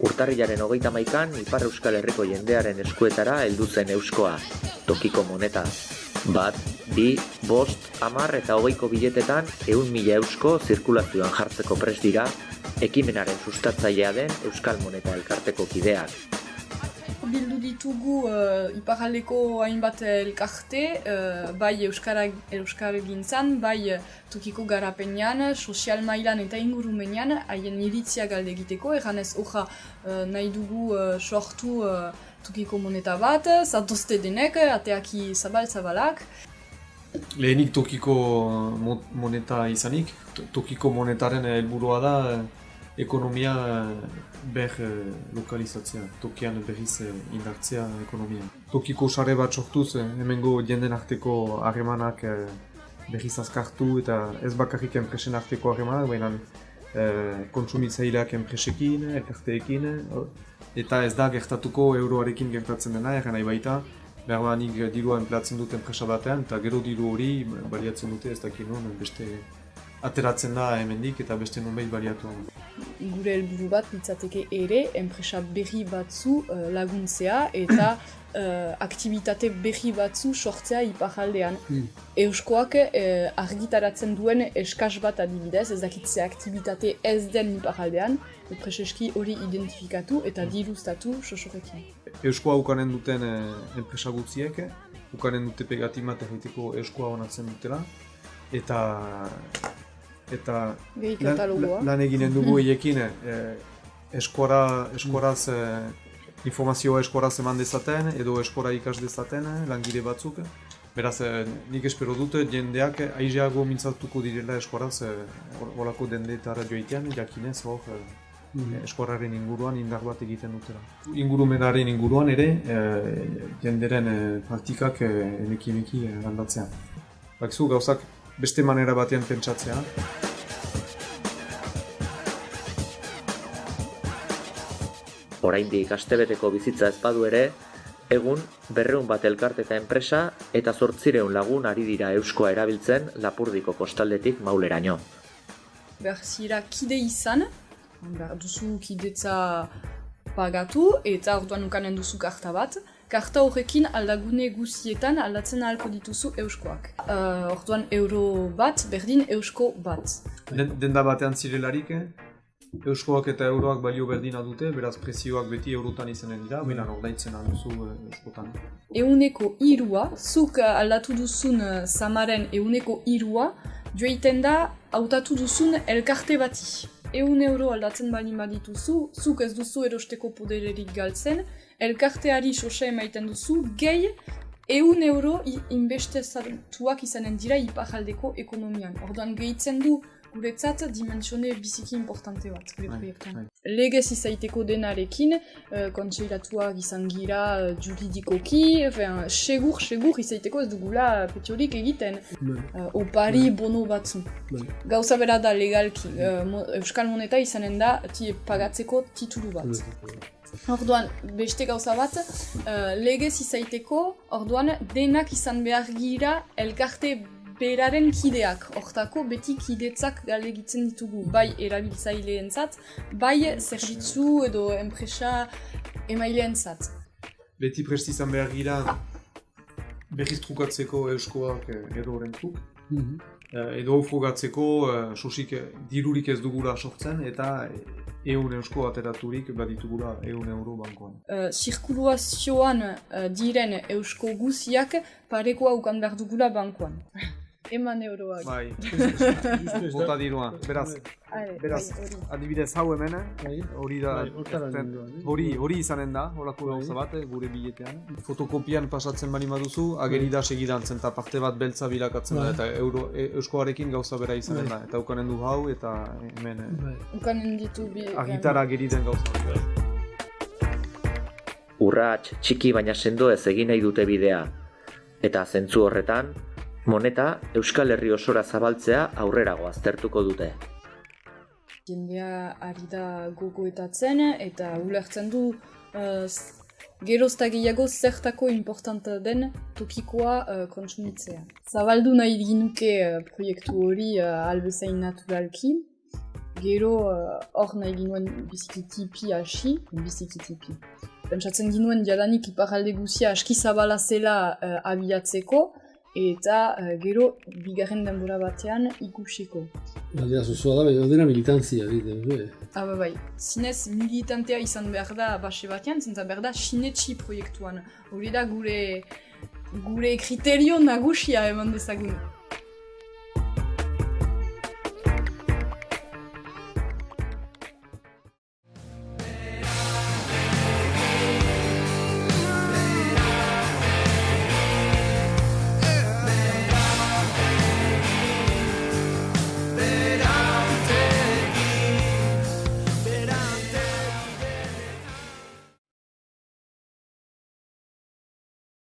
Urtarrilaren 31an Ipar Euskal Herriko jendearen eskuetara heldu zen euskoa, tokiko moneta. 1, 2, 5, 10 eta 20ko biletetan 100.000 eusko zirkulazioan jartzeko prest dira, ekimenaren sustatzailea den Euskal Moneta elkarteko kideak. Bildu ditugu iparraldeko hainbat elkarte, bai euskalgintzan, bai tokiko garapenean, sozial mailan eta ingurumenean, haien iritzia galde egiteko, erranez hoja nahi dugu sortu tokiko moneta bat, zatozte denek, ateaki zabalak. Lehenik tokiko moneta izanik, tokiko monetaren helburua da ekonomia lokalizatzea, tokian berriz indartzea ekonomia. Tokiko sare bat sortuz, hemengo jenden arteko harremanak berriz azkartu eta ez bakarrik enpresen arteko harremanak, baina kontsumitzaileak enpresekin, elkarteekin, eta ez da gertatuko euroarekin gertatzen dena, erran nahi baita, behar nik dirua enplatzen dut enpresa batean, eta gero diru hori baliatzen dute ez dakit non, beste ateratzen da hemendik eta beste nonbait baliatu. Gure helburu bat litzateke ere, enpresa berri batzu laguntzea eta aktibitate berri batzu sortzea iparraldean. Euskoak argitaratzen duen eskas bat adibidez, ez dakitzea aktibitate ez den iparraldean, enpreseski hori identifikatu eta diruztatu sosorekin. Euskoa ukanen duten enpresa gutziek, ukanen dute pegatimat egiteko euskoa onatzen dutela, eta lan eginen dugu eiekin eskoraz informazioa eskoraz eman dezaten edo eskora ikas dezaten langile batzuk. Beraz, nik espero dut jendeak aizeago mintzatuko direla eskoraz olako dendeetara joitean, jakinez hor eskoraren inguruan indar bat egiten dutela. Ingurumenaren inguruan ere jenderen praktikak emeki landatzea. Bakizu gauzak beste manera batean pentsatzea. Oraindik astebeteko bizitza ez badu ere, egun 200 bat elkarte eta enpresa eta 800 lagun ari dira euskoa erabiltzen Lapurdiko kostaldetik Mauleraino. Behar zira kide izan, behar duzu kidetza pagatu eta orduan ukanen duzu karta bat. Karta horrekin aldagune guztietan aldatzen ahalko dituzu euskoak. Orduan euro bat, berdin eusko bat. Denda batean zirelarik, euskoak eta euroak balio berdina dute, beraz prezioak beti eurotan izanen dira, baina ordaintzen alduzu euskotan. 3%, zuk aldatu duzun zamaren 3%, joiten da hautatu duzun elkarte bati. €1 aldatzen baldin badituzu, zuk ez duzu erosteko podererik galtzen, elkarteari sose emaiten duzu, gehi €1 inbestezatuak izanen dira iparraldeko ekonomian. Orduan gehitzen du guretzat dimensione biziki importante bat, gure proiektuan. Legez izaiteko denarekin, kontseilatuak izan gira juridikoki, segur izaiteko ez dugula petiorik egiten. Opari bono batzu. Gauza bera da legalki, Euskal Moneta izanen da pagatzeko titulu bat. Orduan, beste gauza bat, legez izaiteko, orduan denak izan behar gira elkarte beraren kideak, hortako beti kidetzak galegitzen ditugu, bai erabiltzaileentzat, bai zerbitzu edo enpresa emaileentzat. Beti prest izan behar gira berriz trukatzeko euskoak edo horren truk, edo frogatzeko sosik dirurik ez dugula sortzen eta 100 eusko ateraturik baditugula €1 bankoan. Zirkulazioan diren eusko guziak parekoa ukan behar dugula bankoan. Eman euroak. Bai, bota dirua. Beraz, adibidez hau hemen, hori da, hori izanen da, horako gauza bat, gure biletean. Fotokopian pasatzen bani baduzu, ageri da segidantzen, eta parte bat beltza bilakatzen da, eta euskoarekin gauza bera izanen da. Eta ukanen du hau, eta hemen ukanen ditu argitara ageri den gauza. Urrats txiki baina sendo ez egin nahi dute bidea. Eta zentzu horretan, moneta Euskal Herri osora zabaltzea aurrerago aztertuko dute. Jendea ari da gogoetatzen eta ulertzen du gerozta gehiago zertako importanta den tokikoa kontsumitzea. Zabaldu nahi ginuke proiektu hori albezain naturalki. Gero hor nahi ginuen bizikitipi hasi, Pentsatzen ginuen jadanik iparralde guzia aski zabala zela abiatzeko, eta gero bigarren denbora batean ikusiko. Baldera zuzua da, baina dena militantzia, bide. Bai, zinez militantea izan behar da base batean, zenta behar da sinetxi proiektuan. Hori da gure kriterio nagusia eman dezagun.